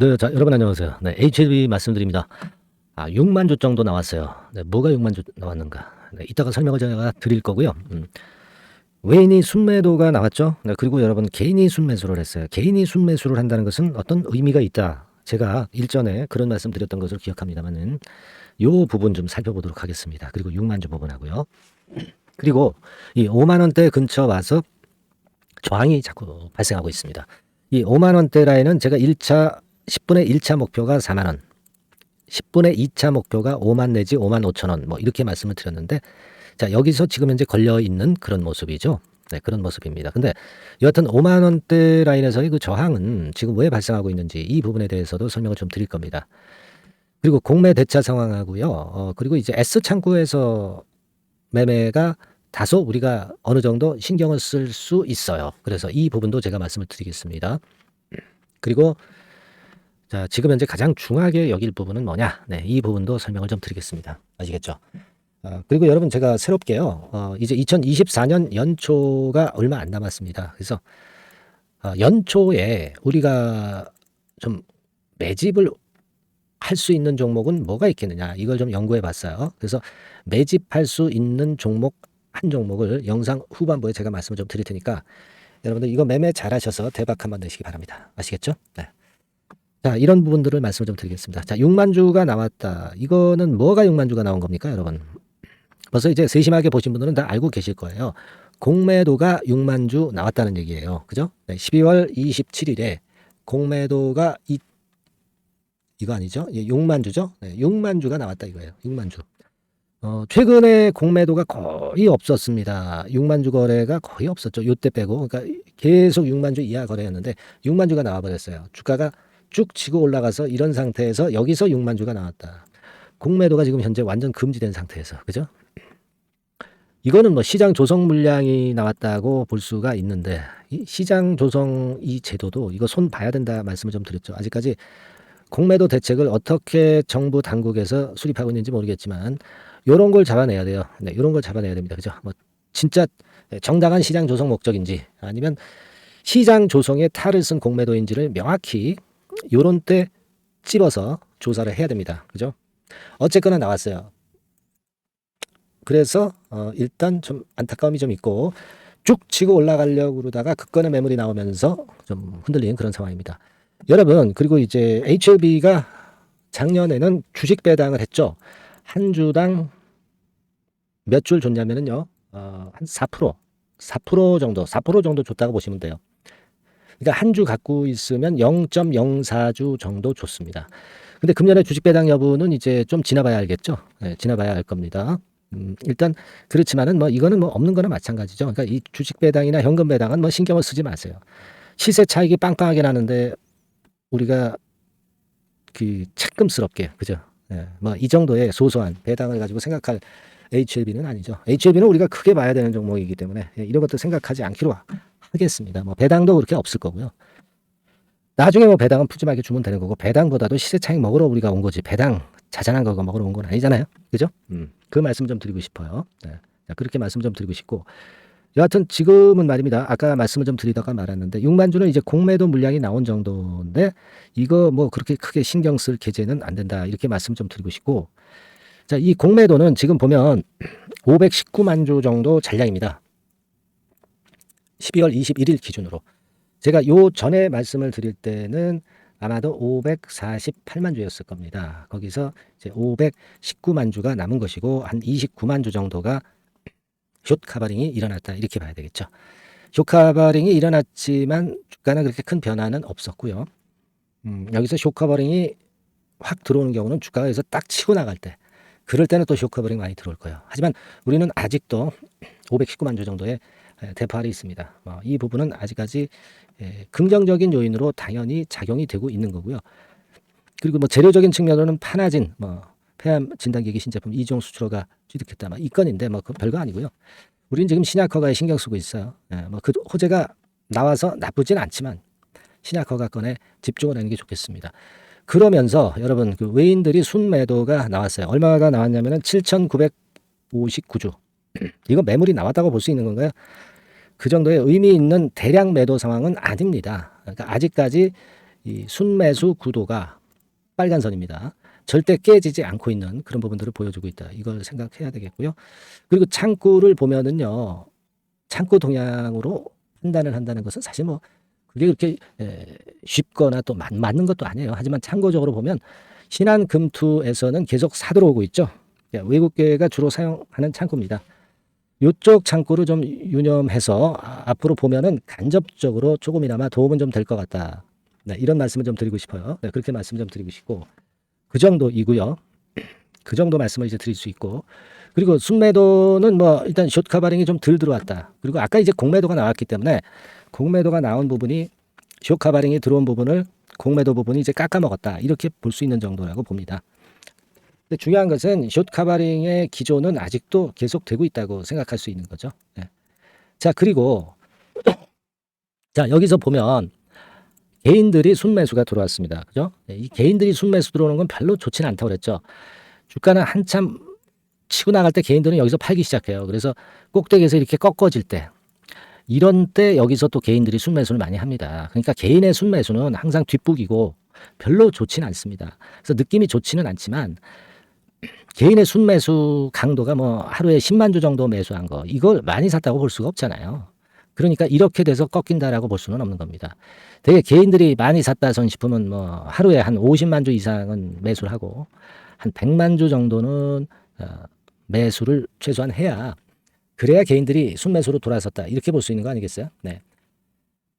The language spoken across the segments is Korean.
네, 자, 여러분 안녕하세요. 네, HLB 말씀드립니다. 6만 주 정도 나왔어요. 네, 뭐가 6만 주 나왔는가? 네, 이따가 설명을 제가 드릴 거고요. 외인이 순매도가 나왔죠. 네, 그리고 여러분 개인이 순매수를 했어요. 개인이 순매수를 한다는 것은 어떤 의미가 있다. 제가 일전에 그런 말씀 드렸던 것을 기억합니다만은 요 부분 좀 살펴보도록 하겠습니다. 그리고 6만 주 부분하고요. 그리고 이 5만 원대 근처 와서 저항이 자꾸 발생하고 있습니다. 이 5만 원대 라인은 제가 10분의 1차 목표가 4만 원, 10분의 2차 목표가 5만 내지 5만 5천 원, 뭐 이렇게 말씀을 드렸는데, 자, 여기서 지금 현재 걸려 있는 그런 모습이죠. 네, 그런 모습입니다. 근데 여하튼 5만 원대 라인에서의 그 저항은 지금 왜 발생하고 있는지 이 부분에 대해서도 설명을 좀 드릴 겁니다. 그리고 공매 대차 상황하고요. 그리고 이제 S 창구에서 매매가 다소 우리가 어느 정도 신경을 쓸 수 있어요. 그래서 이 부분도 제가 말씀을 드리겠습니다. 그리고 자, 지금 현재 가장 중요하게 여길 부분은 뭐냐? 네, 이 부분도 설명을 좀 드리겠습니다. 아시겠죠? 그리고 여러분 제가 새롭게요. 이제 2024년 연초가 얼마 안 남았습니다. 그래서 연초에 우리가 좀 매집을 할 수 있는 종목은 뭐가 있겠느냐? 이걸 좀 연구해 봤어요. 그래서 매집할 수 있는 종목 한 종목을 영상 후반부에 제가 말씀을 좀 드릴 테니까 여러분들 이거 매매 잘하셔서 대박 한번 내시기 바랍니다. 아시겠죠? 네. 자, 이런 부분들을 말씀을 좀 드리겠습니다. 자, 6만 주가 나왔다. 이거는 뭐가 6만 주가 나온 겁니까, 여러분? 벌써 이제 세심하게 보신 분들은 다 알고 계실 거예요. 공매도가 6만 주 나왔다는 얘기예요. 그죠? 네, 12월 27일에 공매도가 이거 아니죠? 예, 6만 주죠? 네, 6만 주가 나왔다 이거예요. 6만 주. 최근에 공매도가 거의 없었습니다. 6만 주 거래가 거의 없었죠. 요때 빼고. 그러니까 계속 6만 주 이하 거래였는데 6만 주가 나와버렸어요. 주가가 쭉 치고 올라가서 이런 상태에서 여기서 6만 주가 나왔다. 공매도가 지금 현재 완전 금지된 상태에서. 그죠? 이거는 뭐 시장 조성 물량이 나왔다고 볼 수가 있는데 이 시장 조성 이 제도도 이거 손 봐야 된다 말씀을 좀 드렸죠. 아직까지 공매도 대책을 어떻게 정부 당국에서 수립하고 있는지 모르겠지만 요런 걸 잡아내야 돼요. 네, 요런 걸 잡아내야 됩니다. 그죠? 뭐 진짜 정당한 시장 조성 목적인지 아니면 시장 조성에 탈을 쓴 공매도인지를 명확히 요런 때 찝어서 조사를 해야 됩니다. 그죠? 어쨌거나 나왔어요. 그래서 일단 좀 안타까움이 좀 있고 쭉 치고 올라가려고 그러다가 급건의 매물이 나오면서 좀 흔들리는 그런 상황입니다. 여러분, 그리고 이제 HLB가 작년에는 주식 배당을 했죠. 한 주당 몇 줄 줬냐면은요, 한 4% 정도, 4% 정도 줬다고 보시면 돼요. 그러니까 한 주 갖고 있으면 0.04주 정도 줬습니다. 근데 금년에 주식 배당 여부는 이제 좀 지나봐야 알겠죠. 네, 지나봐야 알 겁니다. 일단 그렇지만은 뭐 이거는 뭐 없는 거나 마찬가지죠. 그러니까 이 주식 배당이나 현금 배당은 뭐 신경을 쓰지 마세요. 시세 차익이 빵빵하게 나는데 우리가 그 책임스럽게 그죠? 예, 뭐 이 정도의 소소한 배당을 가지고 생각할 HLB는 아니죠. HLB는 우리가 크게 봐야 되는 종목이기 때문에 이런 것도 생각하지 않기로 하겠습니다. 뭐 배당도 그렇게 없을 거고요. 나중에 뭐 배당은 푸짐하게 주면 되는 거고 배당보다도 시세 차익 먹으러 우리가 온 거지 배당 자잘한 거 먹으러 온 건 아니잖아요. 그죠? 그 말씀 좀 드리고 싶어요. 네. 자, 그렇게 말씀 좀 드리고 싶고 여하튼 지금은 말입니다. 아까 말씀을 좀 드리다가 말았는데 6만 주는 이제 공매도 물량이 나온 정도인데 이거 뭐 그렇게 크게 신경 쓸 계제는 안 된다. 이렇게 말씀 좀 드리고 싶고 자, 이 공매도는 지금 보면 519만 주 정도 잔량입니다. 12월 21일 기준으로. 제가 요 전에 말씀을 드릴 때는 아마도 548만 주였을 겁니다. 거기서 이제 519만 주가 남은 것이고 한 29만 주 정도가 숏 카바링이 일어났다 이렇게 봐야 되겠죠. 숏 카바링이 일어났지만 주가는 그렇게 큰 변화는 없었고요. 여기서 숏 카바링이 확 들어오는 경우는 주가가 여기서 딱 치고 나갈 때 그럴 때는 또 숏 카바링 많이 들어올 거예요. 하지만 우리는 아직도 519만 주 정도의 대파알이 있습니다. 이 부분은 아직까지 긍정적인 요인으로 당연히 작용이 되고 있는 거고요. 그리고 뭐 재료적인 측면으로는 파나진, 폐암 진단기기 신제품 이종 수출허가 취득했다. 이 건인데 그 별거 아니고요. 우리는 지금 신약 허가에 신경 쓰고 있어요. 그 호재가 나와서 나쁘진 않지만 신약 허가 건에 집중을 하는 게 좋겠습니다. 그러면서 여러분 그 외인들이 순매도가 나왔어요. 얼마가 나왔냐면은 7,959주. 이거 매물이 나왔다고 볼 수 있는 건가요? 그 정도의 의미 있는 대량 매도 상황은 아닙니다. 그러니까 아직까지 이 순매수 구도가 빨간 선입니다. 절대 깨지지 않고 있는 그런 부분들을 보여주고 있다. 이걸 생각해야 되겠고요. 그리고 창구를 보면은요. 창구 동향으로 판단을 한다는 것은 사실 뭐 그게 그렇게 쉽거나 또 맞는 것도 아니에요. 하지만 참고적으로 보면 신한금투에서는 계속 사들어오고 있죠. 외국계가 주로 사용하는 창구입니다. 이쪽 창구를 좀 유념해서 앞으로 보면은 간접적으로 조금이나마 도움은 좀 될 것 같다. 네, 이런 말씀을 좀 드리고 싶어요. 네, 그렇게 말씀 좀 드리고 싶고 그 정도이고요. 그 정도 말씀을 이제 드릴 수 있고 그리고 순매도는 뭐 일단 숏 커버링이 좀 덜 들어왔다. 그리고 아까 이제 공매도가 나왔기 때문에 공매도가 나온 부분이 숏 커버링이 들어온 부분을 공매도 부분이 이제 깎아먹었다. 이렇게 볼 수 있는 정도라고 봅니다. 근데 중요한 것은 숏 커버링의 기조는 아직도 계속되고 있다고 생각할 수 있는 거죠. 네. 자, 그리고 자, 여기서 보면 개인들이 순매수가 들어왔습니다. 그죠? 네, 이 개인들이 순매수 들어오는 건 별로 좋지는 않다고 그랬죠. 주가는 한참 치고 나갈 때 개인들은 여기서 팔기 시작해요. 그래서 꼭대기에서 이렇게 꺾어질 때 이런 때 여기서 또 개인들이 순매수를 많이 합니다. 그러니까 개인의 순매수는 항상 뒷북이고 별로 좋지는 않습니다. 그래서 느낌이 좋지는 않지만 개인의 순매수 강도가 뭐 하루에 10만 주 정도 매수한 거 이걸 많이 샀다고 볼 수가 없잖아요. 그러니까 이렇게 돼서 꺾인다라고 볼 수는 없는 겁니다. 되게 개인들이 많이 샀다 선 싶으면 뭐 하루에 한 50만 주 이상은 매수를 하고 한 100만 주 정도는 매수를 최소한 해야 그래야 개인들이 순매수로 돌아섰다. 이렇게 볼 수 있는 거 아니겠어요? 네.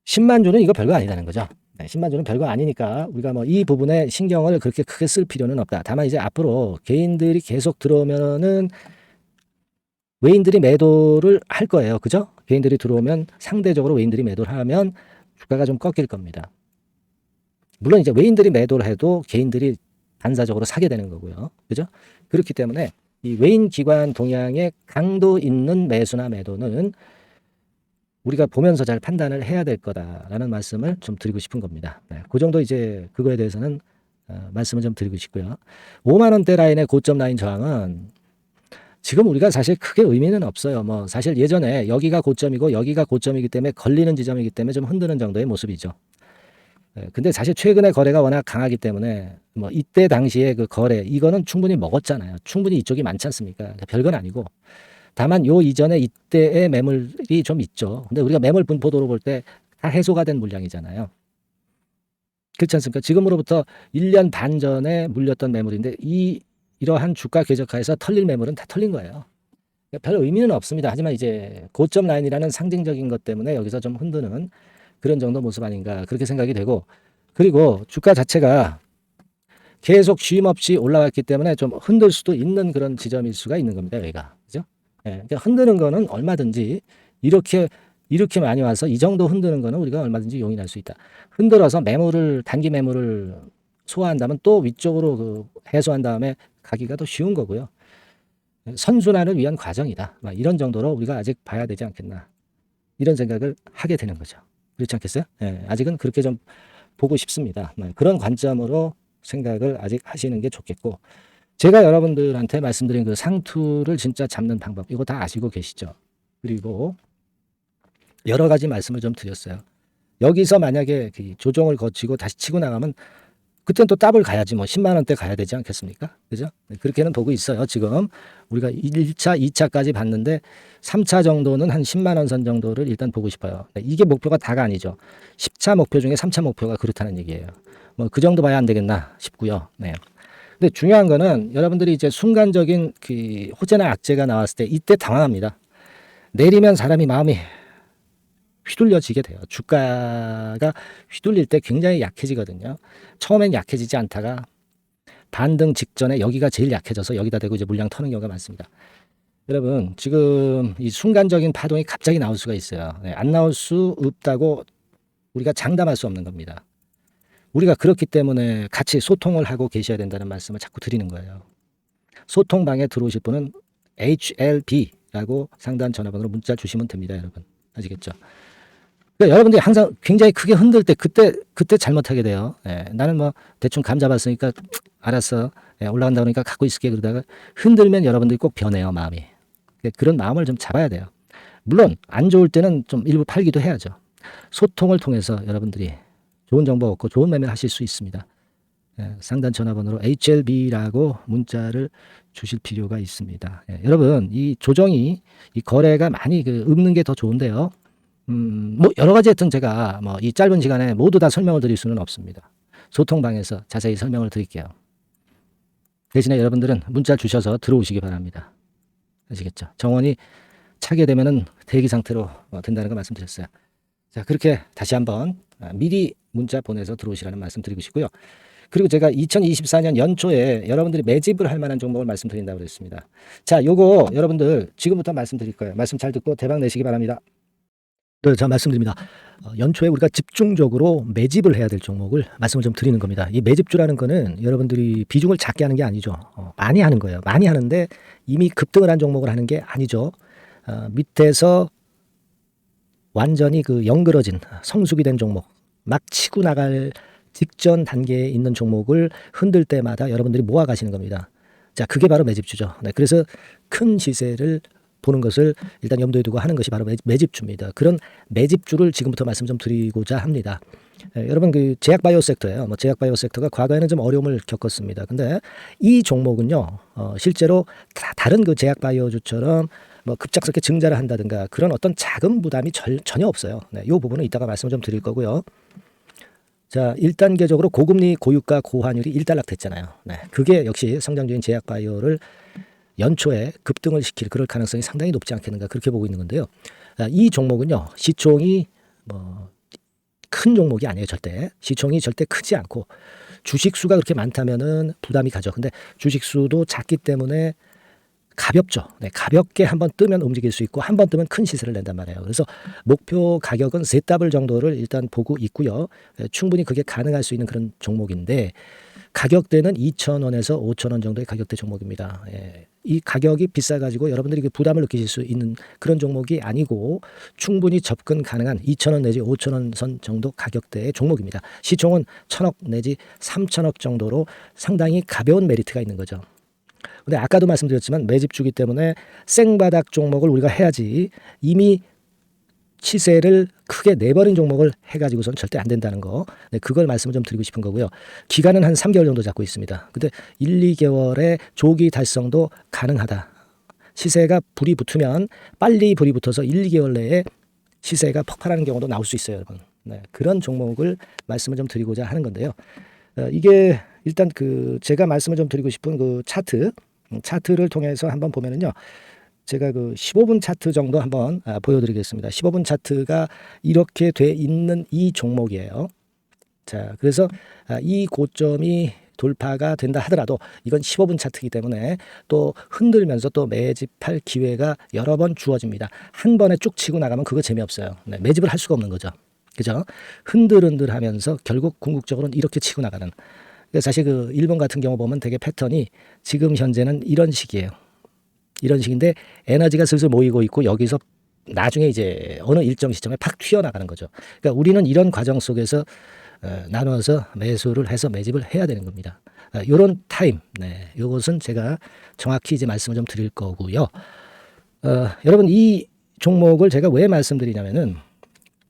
10만 주는 이거 별거 아니다는 거죠. 네, 10만 주는 별거 아니니까 우리가 뭐 이 부분에 신경을 그렇게 크게 쓸 필요는 없다. 다만 이제 앞으로 개인들이 계속 들어오면은 외인들이 매도를 할 거예요. 그죠? 개인들이 들어오면 상대적으로 외인들이 매도를 하면 주가가 좀 꺾일 겁니다. 물론 이제 외인들이 매도를 해도 개인들이 반사적으로 사게 되는 거고요. 그죠? 그렇기 때문에 이 외인 기관 동향의 강도 있는 매수나 매도는 우리가 보면서 잘 판단을 해야 될 거다라는 말씀을 좀 드리고 싶은 겁니다. 네, 그 정도 이제 그거에 대해서는 말씀을 좀 드리고 싶고요. 5만 원대 라인의 고점 라인 저항은 지금 우리가 사실 크게 의미는 없어요. 뭐 사실 예전에 여기가 고점이고 여기가 고점이기 때문에 걸리는 지점이기 때문에 좀 흔드는 정도의 모습이죠. 근데 사실 최근에 거래가 워낙 강하기 때문에 뭐 이때 당시에 그 거래 이거는 충분히 먹었잖아요. 충분히 이쪽이 많지 않습니까? 그러니까 별건 아니고 다만 요 이전에 이때의 매물이 좀 있죠. 근데 우리가 매물 분포도로 볼 때 다 해소가 된 물량이잖아요. 그렇지 않습니까? 지금으로부터 1년 반 전에 물렸던 매물인데 이러한 주가 궤적하에서 털릴 매물은 다 털린 거예요. 그러니까 별 의미는 없습니다. 하지만 이제 고점 라인이라는 상징적인 것 때문에 여기서 좀 흔드는 그런 정도 모습 아닌가 그렇게 생각이 되고 그리고 주가 자체가 계속 쉼 없이 올라갔기 때문에 좀 흔들 수도 있는 그런 지점일 수가 있는 겁니다. 여기가. 그죠? 그러니까 흔드는 거는 얼마든지 이렇게 많이 와서 이 정도 흔드는 거는 우리가 얼마든지 용인할 수 있다. 흔들어서 단기 매물을 소화한다면 또 위쪽으로 그 해소한 다음에 가기가 더 쉬운 거고요. 선순환을 위한 과정이다. 이런 정도로 우리가 아직 봐야 되지 않겠나. 이런 생각을 하게 되는 거죠. 그렇지 않겠어요? 아직은 그렇게 좀 보고 싶습니다. 그런 관점으로 생각을 아직 하시는 게 좋겠고 제가 여러분들한테 말씀드린 그 상투를 진짜 잡는 방법 이거 다 아시고 계시죠? 그리고 여러 가지 말씀을 좀 드렸어요. 여기서 만약에 조정을 거치고 다시 치고 나가면 그때는 또 더블 가야지 뭐 10만 원대 가야 되지 않겠습니까? 그죠? 그렇게는 보고 있어요. 지금 우리가 1차, 2차까지 봤는데 3차 정도는 한 10만 원 선 정도를 일단 보고 싶어요. 이게 목표가 다가 아니죠. 10차 목표 중에 3차 목표가 그렇다는 얘기예요. 뭐 그 정도 봐야 안 되겠나 싶고요. 네. 근데 중요한 거는 여러분들이 이제 순간적인 그 호재나 악재가 나왔을 때 이때 당황합니다. 내리면 사람이 마음이 휘둘려지게 돼요. 주가가 휘둘릴 때 굉장히 약해지거든요. 처음엔 약해지지 않다가 반등 직전에 여기가 제일 약해져서 여기다 대고 이제 물량 터는 경우가 많습니다. 여러분 지금 이 순간적인 파동이 갑자기 나올 수가 있어요. 안 나올 수 없다고 우리가 장담할 수 없는 겁니다. 우리가 그렇기 때문에 같이 소통을 하고 계셔야 된다는 말씀을 자꾸 드리는 거예요. 소통방에 들어오실 분은 HLB라고 상단 전화번호로 문자 주시면 됩니다. 여러분 아시겠죠? 그러니까 여러분들이 항상 굉장히 크게 흔들 때 그때 잘못하게 돼요. 나는 뭐 대충 감 잡았으니까 알았어. 올라간다 그러니까 갖고 있을게 그러다가 흔들면 여러분들이 꼭 변해요. 마음이. 그런 마음을 좀 잡아야 돼요. 물론 안 좋을 때는 좀 일부 팔기도 해야죠. 소통을 통해서 여러분들이 좋은 정보 얻고 좋은 매매 하실 수 있습니다. 예, 상단 전화번호로 HLB라고 문자를 주실 필요가 있습니다. 예, 여러분 이 조정이 이 거래가 많이 없는 게 더 좋은데요. 뭐 여러 가지 하여튼 제가 뭐 이 짧은 시간에 모두 다 설명을 드릴 수는 없습니다. 소통방에서 자세히 설명을 드릴게요. 대신에 여러분들은 문자 주셔서 들어오시기 바랍니다. 아시겠죠? 정원이 차게 되면은 대기 상태로 된다는 거 말씀드렸어요. 자, 그렇게 다시 한번 미리 문자 보내서 들어오시라는 말씀 드리고 싶고요. 그리고 제가 2024년 연초에 여러분들이 매집을 할 만한 종목을 말씀드린다고 그랬습니다. 자, 요거 여러분들 지금부터 말씀드릴 거예요. 말씀 잘 듣고 대박 내시기 바랍니다. 자, 말씀드립니다. 연초에 우리가 집중적으로 매집을 해야 될 종목을 말씀을 좀 드리는 겁니다. 이 매집주라는 거는 여러분들이 비중을 작게 하는 게 아니죠. 많이 하는 거예요. 많이 하는데 이미 급등을 한 종목을 하는 게 아니죠. 밑에서 완전히 영그러진 성숙이 된 종목, 막 치고 나갈 직전 단계에 있는 종목을 흔들 때마다 여러분들이 모아 가시는 겁니다. 자, 그게 바로 매집주죠. 네, 그래서 큰 시세를 보는 것을 일단 염두에 두고 하는 것이 바로 매집주입니다. 그런 매집주를 지금부터 말씀 좀 드리고자 합니다. 여러분 제약바이오 섹터예요. 제약바이오 섹터가 과거에는 좀 어려움을 겪었습니다. 근데 이 종목은요, 실제로 다른 제약바이오주처럼 급작스럽게 증자를 한다든가 그런 어떤 자금 부담이 전혀 없어요. 네, 이 부분은 이따가 말씀을 좀 드릴 거고요. 자, 1단계적으로 고금리, 고유가, 고환율이 일단락됐잖아요. 네, 그게 역시 성장주인 제약바이오를 연초에 급등을 시킬 그럴 가능성이 상당히 높지 않겠는가 그렇게 보고 있는 건데요. 이 종목은요, 시총이 큰 종목이 아니에요. 절대 시총이 절대 크지 않고 주식 수가 그렇게 많다면은 부담이 가죠. 근데 주식 수도 작기 때문에 가볍죠. 네, 가볍게 한번 뜨면 움직일 수 있고 한번 뜨면 큰 시세를 낸단 말이에요. 그래서 목표 가격은 셋더블 정도를 일단 보고 있고요. 충분히 그게 가능할 수 있는 그런 종목인데 가격대는 2,000원에서 5,000원 정도의 가격대 종목입니다. 예. 이 가격이 비싸가지고 여러분들이 부담을 느끼실 수 있는 그런 종목이 아니고 충분히 접근 가능한 2,000원 내지 5,000원 선 정도 가격대의 종목입니다. 시총은 1,000억 내지 3,000억 정도로 상당히 가벼운 메리트가 있는 거죠. 근데 아까도 말씀드렸지만 매집주기 때문에 생바닥 종목을 우리가 해야지 이미 시세를 크게 내버린 종목을 해가지고선 절대 안 된다는 거. 네, 그걸 말씀을 좀 드리고 싶은 거고요. 기간은 한 3개월 정도 잡고 있습니다. 근데 1, 2개월의 조기 달성도 가능하다. 시세가 불이 붙으면 빨리 불이 붙어서 1, 2개월 내에 시세가 폭발하는 경우도 나올 수 있어요, 여러분. 네, 그런 종목을 말씀을 좀 드리고자 하는 건데요. 이게 일단 제가 말씀을 좀 드리고 싶은 차트를 통해서 한번 보면은요. 제가 15분 차트 정도 한번 보여드리겠습니다. 15분 차트가 이렇게 돼 있는 이 종목이에요. 자, 그래서 이 고점이 돌파가 된다 하더라도 이건 15분 차트이기 때문에 또 흔들면서 또 매집할 기회가 여러 번 주어집니다. 한 번에 쭉 치고 나가면 그거 재미없어요. 네, 매집을 할 수가 없는 거죠. 그죠? 흔들흔들하면서 결국 궁극적으로는 이렇게 치고 나가는. 사실 일본 같은 경우 보면 되게 패턴이 지금 현재는 이런 식이에요. 이런 식인데 에너지가 슬슬 모이고 있고 여기서 나중에 이제 어느 일정 시점에 팍 튀어나가는 거죠. 그러니까 우리는 이런 과정 속에서 나눠서 매수를 해서 매집을 해야 되는 겁니다. 이런 타임, 네, 이것은 제가 정확히 이제 말씀을 좀 드릴 거고요. 여러분 이 종목을 제가 왜 말씀드리냐면은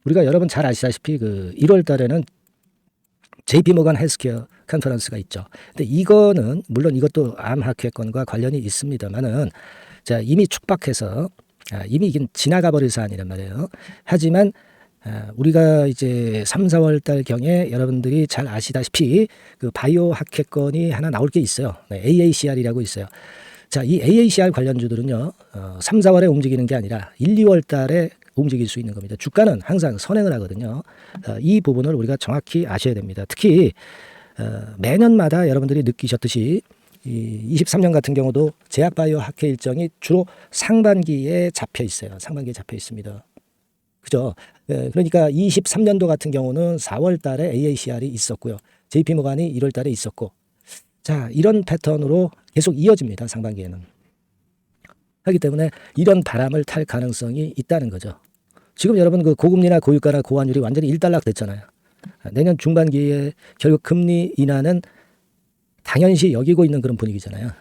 우리가 여러분 잘 아시다시피 1월 달에는 JP모간 헬스케어 컨퍼런스가 있죠. 근데 이거는 물론 이것도 암학회건과 관련이 있습니다만은 자, 이미 축박해서 이미 이게 지나가 버릴 사안이란 말이에요. 하지만 우리가 이제 3, 4월 달 경에 여러분들이 잘 아시다시피 바이오 학회건이 하나 나올 게 있어요. 네, AACR이라고 있어요. 자, 이 AACR 관련주들은요. 3, 4월에 움직이는 게 아니라 1, 2월 달에 움직일 수 있는 겁니다. 주가는 항상 선행을 하거든요. 이 부분을 우리가 정확히 아셔야 됩니다. 특히 매년마다 여러분들이 느끼셨듯이 23년 같은 경우도 제약바이오 학회 일정이 주로 상반기에 잡혀 있어요. 상반기에 잡혀 있습니다. 그죠? 그러니까 23년도 같은 경우는 4월 달에 AACR이 있었고요. JP모간이 1월 달에 있었고. 자, 이런 패턴으로 계속 이어집니다. 상반기에는. 하기 때문에 이런 바람을 탈 가능성이 있다는 거죠. 지금 여러분 고금리나 고유가나 고환율이 완전히 일단락 됐잖아요. 내년 중반기에 결국 금리 인하는 당연시 여기고 있는 그런 분위기잖아요.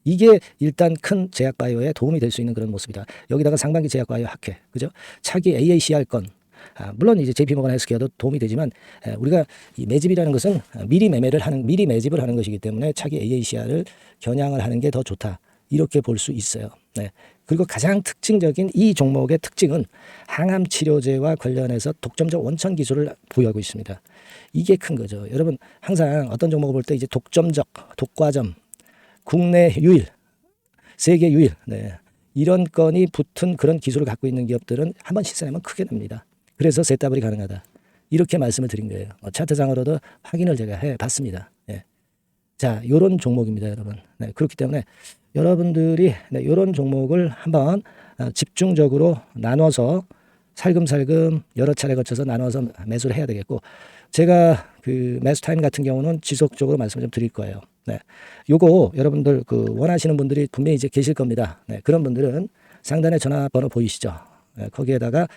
이게 일단 큰 제약바이오에 도움이 될 수 있는 그런 모습이다. 여기다가 상반기 제약바이오 학회, 그죠? 차기 AACR 건, 물론 이제 JP모건 헬스케어도 도움이 되지만 우리가 이 매집이라는 것은 미리 매집을 하는 것이기 때문에 차기 AACR을 겨냥을 하는 게 더 좋다. 이렇게 볼 수 있어요. 네. 그리고 가장 특징적인 이 종목의 특징은 항암 치료제와 관련해서 독점적 원천 기술을 보유하고 있습니다. 이게 큰 거죠. 여러분 항상 어떤 종목을 볼 때 이제 독점적, 독과점, 국내 유일, 세계 유일, 네. 이런 건이 붙은 그런 기술을 갖고 있는 기업들은 한번 실현하면 크게 납니다. 그래서 ZW이 가능하다. 이렇게 말씀을 드린 거예요. 차트상으로도 확인을 제가 해봤습니다. 네. 자, 요런 종목입니다, 여러분. 네, 그렇기 때문에 여러분들이 이런 종목을 한번 집중적으로 나눠서 살금살금 여러 차례 거쳐서 나눠서 매수를 해야 되겠고, 제가 그 매수 타임 같은 경우는 지속적으로 말씀을 좀 드릴 거예요. 네, 요거 여러분들 그 원하시는 분들이 분명히 이제 계실 겁니다. 네, 그런 분들은 상단에 전화번호 보이시죠? 네, 거기에다가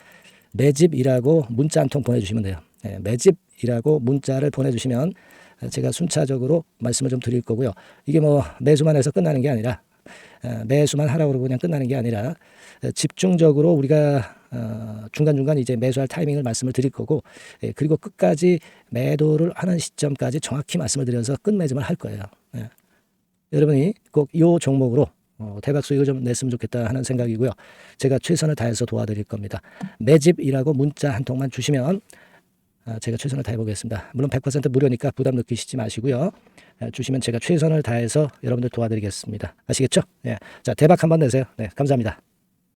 매집이라고 문자 한 통 보내주시면 돼요. 네, 매집이라고 문자를 보내주시면 제가 순차적으로 말씀을 좀 드릴 거고요. 이게 뭐 매수만 해서 끝나는 게 아니라 매수만 하라고 그러고 그냥 끝나는 게 아니라 집중적으로 우리가 중간중간 이제 매수할 타이밍을 말씀을 드릴 거고, 그리고 끝까지 매도를 하는 시점까지 정확히 말씀을 드려서 끝매집을 할 거예요. 여러분이 꼭 이 종목으로 대박 수익을 좀 냈으면 좋겠다 하는 생각이고요. 제가 최선을 다해서 도와드릴 겁니다. 매집이라고 문자 한 통만 주시면 제가 최선을 다해보겠습니다. 물론 100% 무료니까 부담 느끼시지 마시고요. 주시면 제가 최선을 다해서 여러분들 도와드리겠습니다. 아시겠죠? 예. 자, 대박 한번 내세요. 네, 감사합니다.